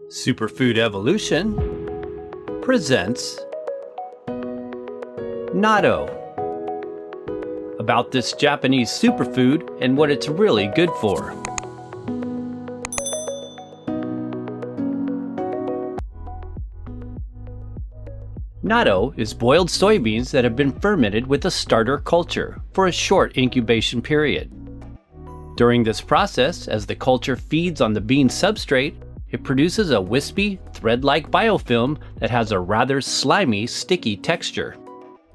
Superfood Evolution presents Natto, about this Japanese superfood and what it's really good for. Natto is boiled soybeans that have been fermented with a starter culture for a short incubation period. During this process, as the culture feeds on the bean substrate, it produces a wispy, thread-like biofilm that has a rather slimy, sticky texture.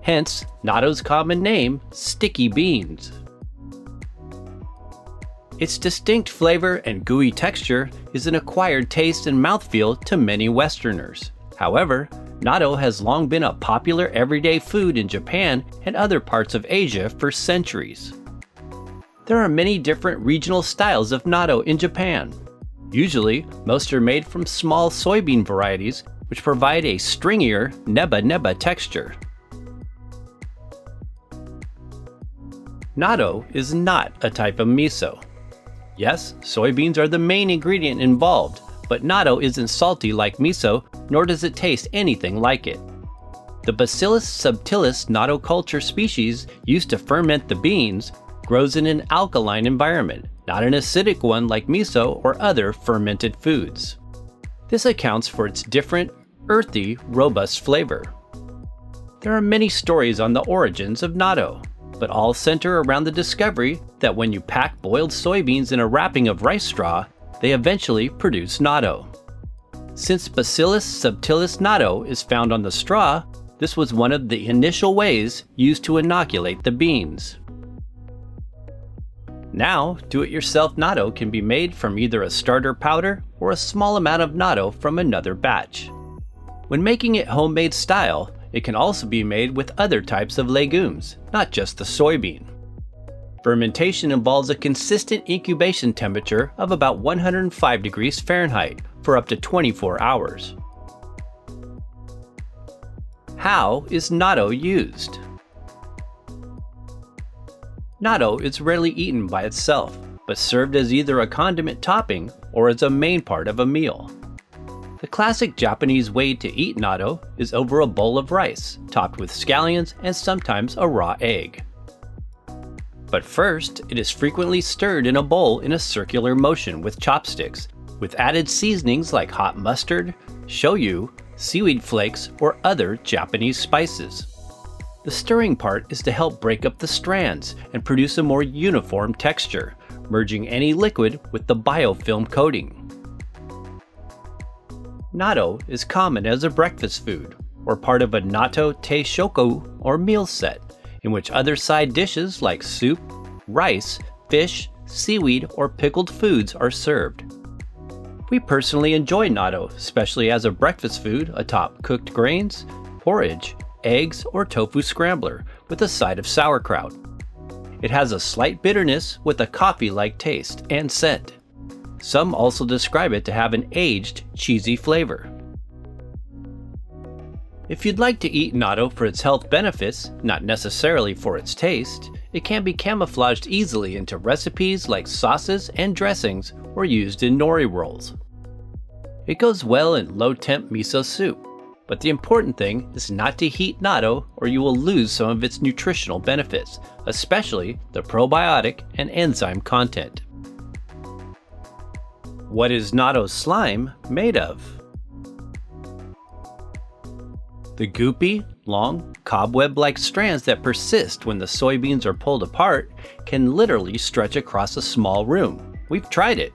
Hence, natto's common name, sticky beans. Its distinct flavor and gooey texture is an acquired taste and mouthfeel to many Westerners. However, natto has long been a popular everyday food in Japan and other parts of Asia for centuries. There are many different regional styles of natto in Japan. Usually, most are made from small soybean varieties, which provide a stringier, neba-neba texture. Natto is not a type of miso. Yes, soybeans are the main ingredient involved, but natto isn't salty like miso, nor does it taste anything like it. The Bacillus subtilis natto culture species used to ferment the beans grows in an alkaline environment, not an acidic one like miso or other fermented foods. This accounts for its different, earthy, robust flavor. There are many stories on the origins of natto, but all center around the discovery that when you pack boiled soybeans in a wrapping of rice straw, they eventually produce natto. Since Bacillus subtilis natto is found on the straw, this was one of the initial ways used to inoculate the beans. Now, do-it-yourself natto can be made from either a starter powder or a small amount of natto from another batch. When making it homemade style, it can also be made with other types of legumes, not just the soybean. Fermentation involves a consistent incubation temperature of about 105 degrees Fahrenheit for up to 24 hours. How is natto used? Natto is rarely eaten by itself, but served as either a condiment topping or as a main part of a meal. The classic Japanese way to eat natto is over a bowl of rice, topped with scallions and sometimes a raw egg. But first, it is frequently stirred in a bowl in a circular motion with chopsticks, with added seasonings like hot mustard, shoyu, seaweed flakes, or other Japanese spices. The stirring part is to help break up the strands and produce a more uniform texture, merging any liquid with the biofilm coating. Natto is common as a breakfast food, or part of a natto teishoku or meal set, in which other side dishes like soup, rice, fish, seaweed, or pickled foods are served. We personally enjoy natto, especially as a breakfast food atop cooked grains, porridge, eggs, or tofu scrambler with a side of sauerkraut. It has a slight bitterness with a coffee-like taste and scent. Some also describe it to have an aged, cheesy flavor. If you'd like to eat natto for its health benefits, not necessarily for its taste, it can be camouflaged easily into recipes like sauces and dressings or used in nori rolls. It goes well in low-temp miso soup, but the important thing is not to heat natto or you will lose some of its nutritional benefits, especially the probiotic and enzyme content. What is natto slime made of? The goopy, long, cobweb-like strands that persist when the soybeans are pulled apart can literally stretch across a small room. We've tried it.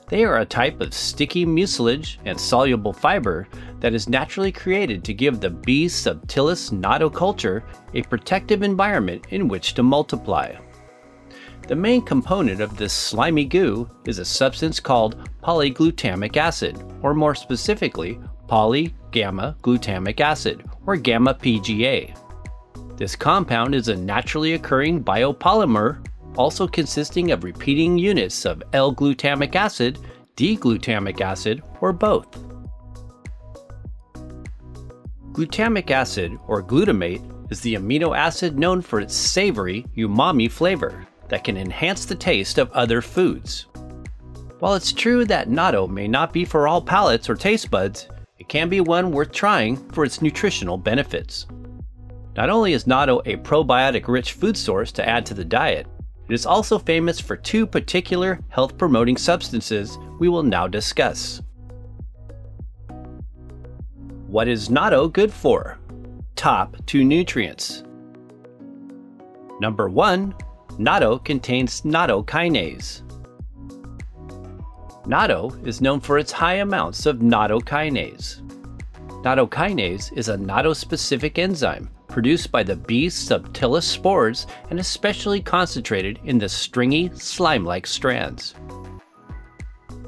They are a type of sticky mucilage and soluble fiber that is naturally created to give the B. subtilis natto culture a protective environment in which to multiply. The main component of this slimy goo is a substance called polyglutamic acid, or more specifically, poly-gamma-glutamic acid, or gamma-PGA. This compound is a naturally occurring biopolymer, also consisting of repeating units of L-glutamic acid, D-glutamic acid, or both. Glutamic acid, or glutamate, is the amino acid known for its savory, umami flavor that can enhance the taste of other foods. While it's true that natto may not be for all palates or taste buds, it can be one worth trying for its nutritional benefits. Not only is natto a probiotic-rich food source to add to the diet, it is also famous for two particular health-promoting substances we will now discuss. What is natto good for? Top 2 nutrients. Number 1. Natto contains nattokinase. Natto is known for its high amounts of nattokinase. Nattokinase is a natto-specific enzyme produced by the bee's subtilis spores and especially concentrated in the stringy, slime-like strands.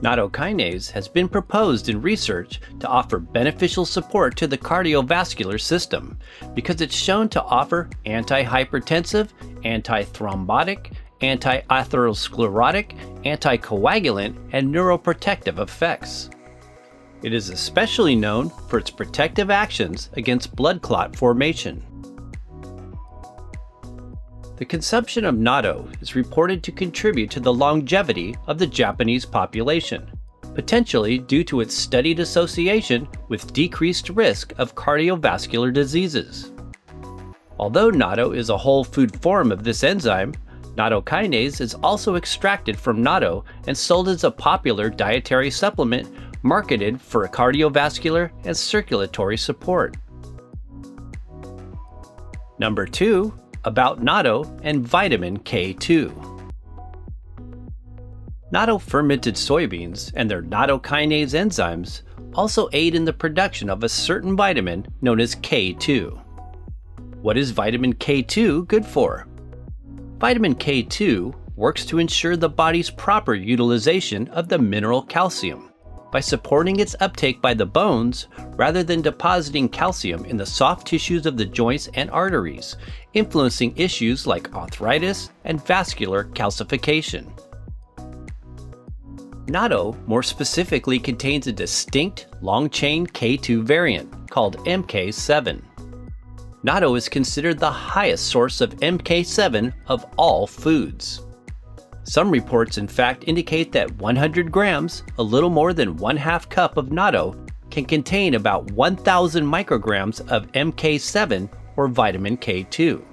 Nattokinase has been proposed in research to offer beneficial support to the cardiovascular system because it's shown to offer antihypertensive, antithrombotic, anti-atherosclerotic, anticoagulant, and neuroprotective effects. It is especially known for its protective actions against blood clot formation. The consumption of natto is reported to contribute to the longevity of the Japanese population, potentially due to its studied association with decreased risk of cardiovascular diseases. Although natto is a whole food form of this enzyme, nattokinase is also extracted from natto and sold as a popular dietary supplement marketed for cardiovascular and circulatory support. Number 2. About natto and vitamin K2. Natto fermented soybeans and their nattokinase enzymes also aid in the production of a certain vitamin known as K2. What is vitamin K2 good for? Vitamin K2 works to ensure the body's proper utilization of the mineral calcium by supporting its uptake by the bones rather than depositing calcium in the soft tissues of the joints and arteries, influencing issues like arthritis and vascular calcification. Natto more specifically contains a distinct long-chain K2 variant called MK7. Natto is considered the highest source of MK7 of all foods. Some reports in fact indicate that 100 grams, a little more than 1/2 cup of natto, can contain about 1,000 micrograms of MK7 or vitamin K2.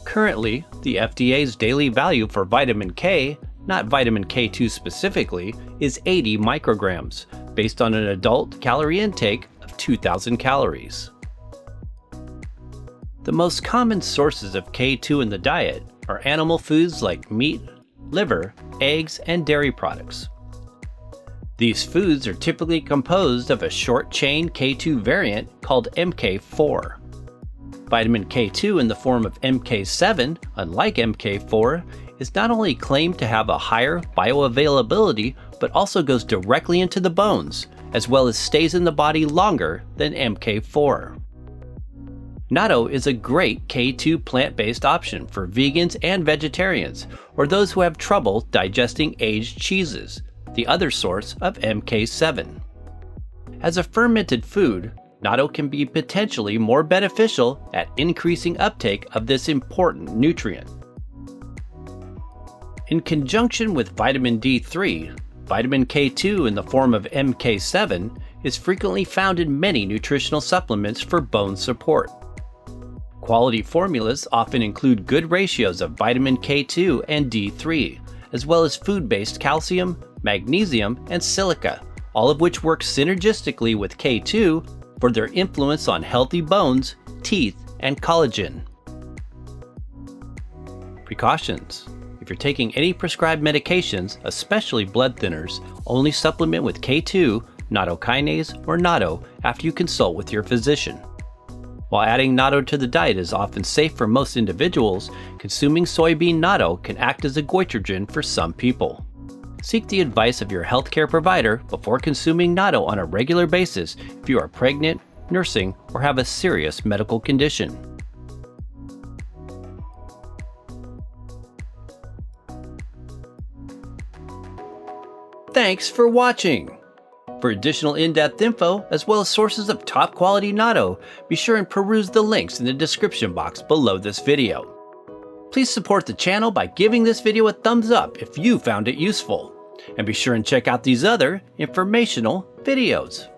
Currently, the FDA's daily value for vitamin K, not vitamin K2 specifically, is 80 micrograms, based on an adult calorie intake of 2,000 calories. The most common sources of K2 in the diet are animal foods like meat, liver, eggs, and dairy products. These foods are typically composed of a short-chain K2 variant called MK4. Vitamin K2 in the form of MK7, unlike MK4, is not only claimed to have a higher bioavailability, but also goes directly into the bones, as well as stays in the body longer than MK4. Natto is a great K2 plant-based option for vegans and vegetarians, or those who have trouble digesting aged cheeses, the other source of MK7. As a fermented food, natto can be potentially more beneficial at increasing uptake of this important nutrient. In conjunction with vitamin D3, vitamin K2 in the form of MK7 is frequently found in many nutritional supplements for bone support. Quality formulas often include good ratios of vitamin K2 and D3, as well as food-based calcium, magnesium, and silica, all of which work synergistically with K2 for their influence on healthy bones, teeth, and collagen. Precautions. If you're taking any prescribed medications, especially blood thinners, only supplement with K2, nattokinase, or natto after you consult with your physician. While adding natto to the diet is often safe for most individuals, consuming soybean natto can act as a goitrogen for some people. Seek the advice of your healthcare provider before consuming natto on a regular basis if you are pregnant, nursing, or have a serious medical condition. Thanks for watching! For additional in-depth info, as well as sources of top-quality natto, be sure and peruse the links in the description box below this video. Please support the channel by giving this video a thumbs up if you found it useful. And be sure and check out these other informational videos.